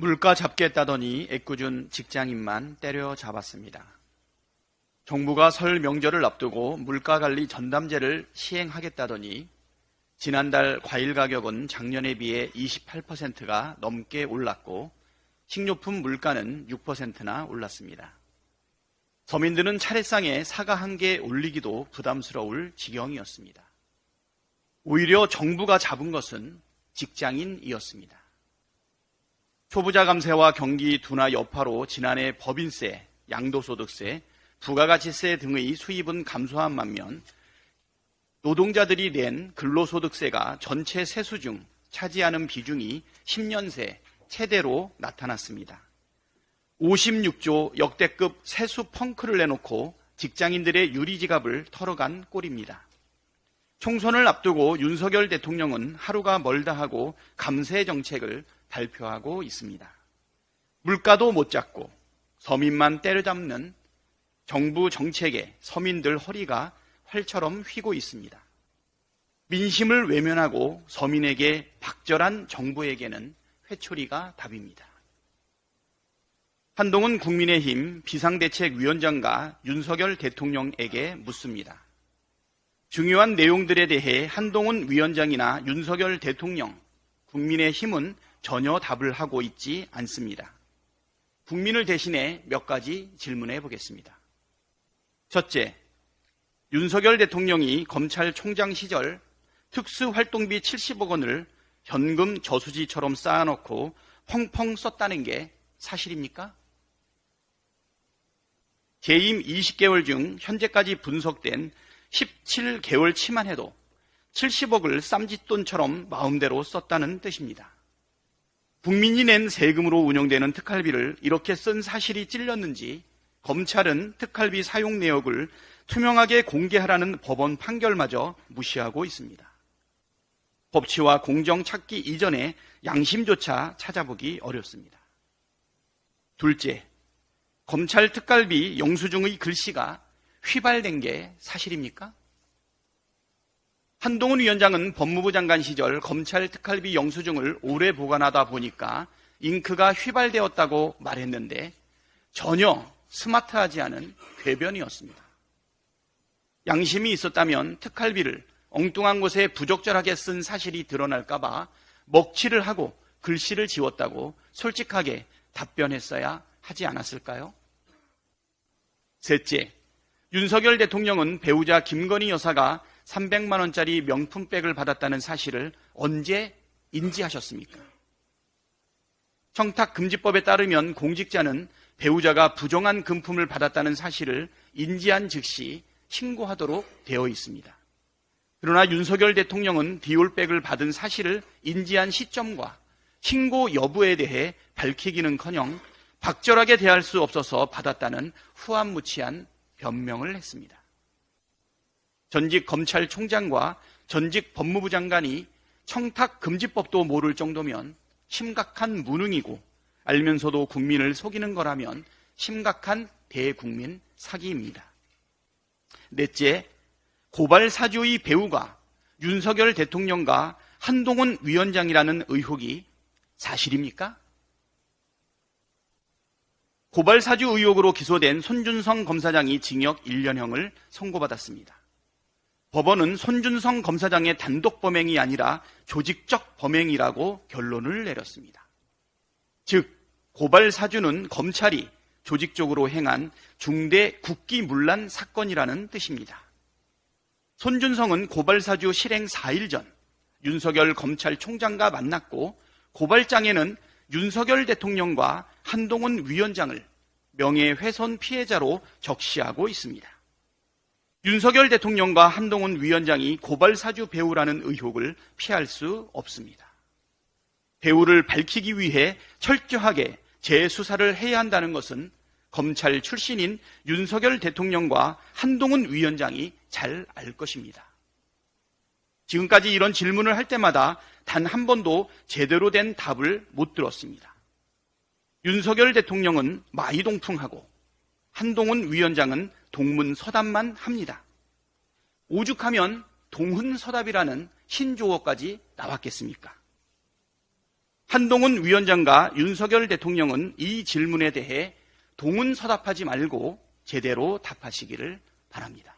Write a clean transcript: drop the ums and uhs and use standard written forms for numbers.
물가 잡겠다더니 애꿎은 직장인만 때려잡았습니다. 정부가 설 명절을 앞두고 물가관리 전담제를 시행하겠다더니 지난달 과일 가격은 작년에 비해 28%가 넘게 올랐고 식료품 물가는 6%나 올랐습니다. 서민들은 차례상에 사과 한 개 올리기도 부담스러울 지경이었습니다. 오히려 정부가 잡은 것은 직장인이었습니다. 초부자 감세와 경기 둔화 여파로 지난해 법인세, 양도소득세, 부가가치세 등의 수입은 감소한 반면 노동자들이 낸 근로소득세가 전체 세수 중 차지하는 비중이 10년 새 최대로 나타났습니다. 56조 역대급 세수 펑크를 내놓고 직장인들의 유리지갑을 털어간 꼴입니다. 총선을 앞두고 윤석열 대통령은 하루가 멀다 하고 감세 정책을 발표하고 있습니다. 물가도 못 잡고 서민만 때려잡는 정부 정책에 서민들 허리가 활처럼 휘고 있습니다. 민심을 외면하고 서민에게 박절한 정부에게는 회초리가 답입니다. 한동훈 국민의힘 비상대책위원장과 윤석열 대통령에게 묻습니다. 중요한 내용들에 대해 한동훈 위원장이나 윤석열 대통령, 국민의힘은 전혀 답을 하고 있지 않습니다. 국민을 대신해 몇 가지 질문해 보겠습니다. 첫째, 윤석열 대통령이 검찰총장 시절 특수활동비 70억 원을 현금 저수지처럼 쌓아놓고 펑펑 썼다는 게 사실입니까? 재임 20개월 중 현재까지 분석된 17개월 치만 해도 70억을 쌈짓돈처럼 마음대로 썼다는 뜻입니다. 국민이 낸 세금으로 운영되는 특활비를 이렇게 쓴 사실이 찔렸는지 검찰은 특활비 사용 내역을 투명하게 공개하라는 법원 판결마저 무시하고 있습니다. 법치와 공정 찾기 이전에 양심조차 찾아보기 어렵습니다. 둘째, 검찰 특활비 영수증의 글씨가 휘발된 게 사실입니까? 한동훈 위원장은 법무부 장관 시절 검찰 특활비 영수증을 오래 보관하다 보니까 잉크가 휘발되었다고 말했는데 전혀 스마트하지 않은 궤변이었습니다. 양심이 있었다면 특활비를 엉뚱한 곳에 부적절하게 쓴 사실이 드러날까봐 먹칠을 하고 글씨를 지웠다고 솔직하게 답변했어야 하지 않았을까요? 셋째, 윤석열 대통령은 배우자 김건희 여사가 300만 원짜리 명품백을 받았다는 사실을 언제 인지하셨습니까? 청탁금지법에 따르면 공직자는 배우자가 부정한 금품을 받았다는 사실을 인지한 즉시 신고하도록 되어 있습니다. 그러나 윤석열 대통령은 디올백을 받은 사실을 인지한 시점과 신고 여부에 대해 밝히기는커녕 박절하게 대할 수 없어서 받았다는 후안무치한 변명을 했습니다. 전직 검찰총장과 전직 법무부 장관이 청탁금지법도 모를 정도면 심각한 무능이고 알면서도 국민을 속이는 거라면 심각한 대국민 사기입니다. 넷째, 고발 사주의 배우가 윤석열 대통령과 한동훈 위원장이라는 의혹이 사실입니까? 고발 사주 의혹으로 기소된 손준성 검사장이 징역 1년형을 선고받았습니다. 법원은 손준성 검사장의 단독 범행이 아니라 조직적 범행이라고 결론을 내렸습니다. 즉, 고발 사주는 검찰이 조직적으로 행한 중대 국기문란 사건이라는 뜻입니다. 손준성은 고발 사주 실행 4일 전 윤석열 검찰총장과 만났고 고발장에는 윤석열 대통령과 한동훈 위원장을 명예훼손 피해자로 적시하고 있습니다. 윤석열 대통령과 한동훈 위원장이 고발사주 배우라는 의혹을 피할 수 없습니다. 배우를 밝히기 위해 철저하게 재수사를 해야 한다는 것은 검찰 출신인 윤석열 대통령과 한동훈 위원장이 잘 알 것입니다. 지금까지 이런 질문을 할 때마다 단 한 번도 제대로 된 답을 못 들었습니다. 윤석열 대통령은 마이동풍하고 한동훈 위원장은 동문서답만 합니다. 오죽하면 동훈서답이라는 신조어까지 나왔겠습니까? 한동훈 위원장과 윤석열 대통령은 이 질문에 대해 동문서답하지 말고 제대로 답하시기를 바랍니다.